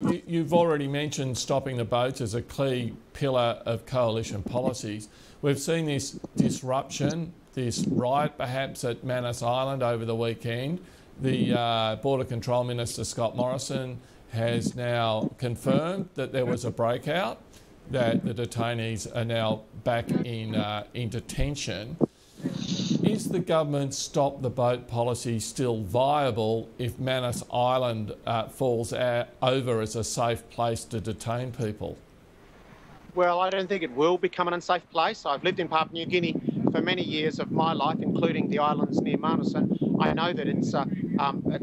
You've already mentioned stopping the boats as a key pillar of coalition policies. We've seen this disruption, this riot perhaps at Manus Island over the weekend. The Border Control Minister, Scott Morrison, has now confirmed that there was a breakout, that the detainees are now back in detention. Is the government's stop the boat policy still viable if Manus Island falls over as a safe place to detain people? Well, I don't think it will become an unsafe place. I've lived in Papua New Guinea for many years of my life, including the islands near Manus, and I know that it's a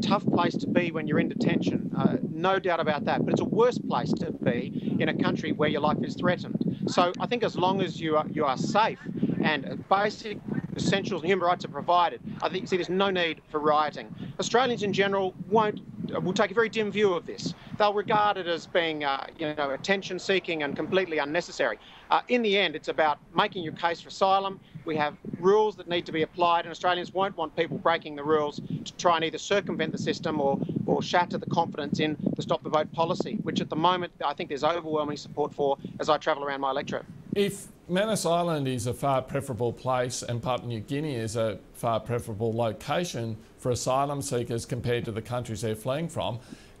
tough place to be when you're in detention, no doubt about that. But it's a worse place to be in a country where your life is threatened. So I think as long as you are safe and basic essential human rights are provided, I think there's no need for rioting. Australians in general will take a very dim view of this. They'll regard it as being, attention-seeking and completely unnecessary. In the end, it's about making your case for asylum. We have rules that need to be applied, and Australians won't want people breaking the rules to try and either circumvent the system or shatter the confidence in the Stop the Boat policy, which at the moment I think there's overwhelming support for as I travel around my electorate. If Manus Island is a far preferable place and Papua New Guinea is a far preferable location for asylum seekers compared to the countries they're fleeing from,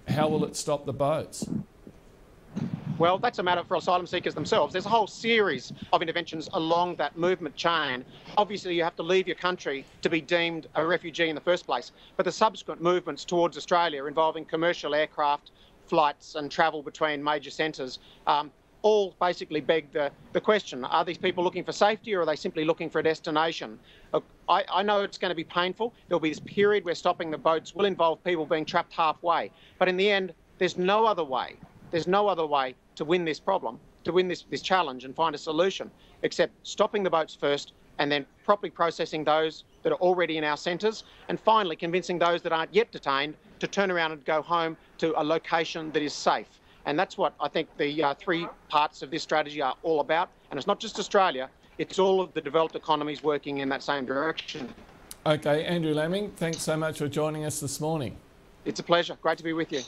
how will it stop the boats? Well, that's a matter for asylum seekers themselves. There's a whole series of interventions along that movement chain. Obviously, you have to leave your country to be deemed a refugee in the first place. But the subsequent movements towards Australia involving commercial aircraft, flights and travel between major centres, all basically beg the question, are these people looking for safety or are they simply looking for a destination? Look, I know it's going to be painful. There'll be this period where stopping the boats will involve people being trapped halfway. But in the end, there's no other way. There's no other way to win this problem, to win this challenge and find a solution, except stopping the boats first and then properly processing those that are already in our centres, and finally convincing those that aren't yet detained to turn around and go home to a location that is safe. And that's what I think the three parts of this strategy are all about. And it's not just Australia, it's all of the developed economies working in that same direction. Okay, Andrew Laming, thanks so much for joining us this morning. It's a pleasure. Great to be with you.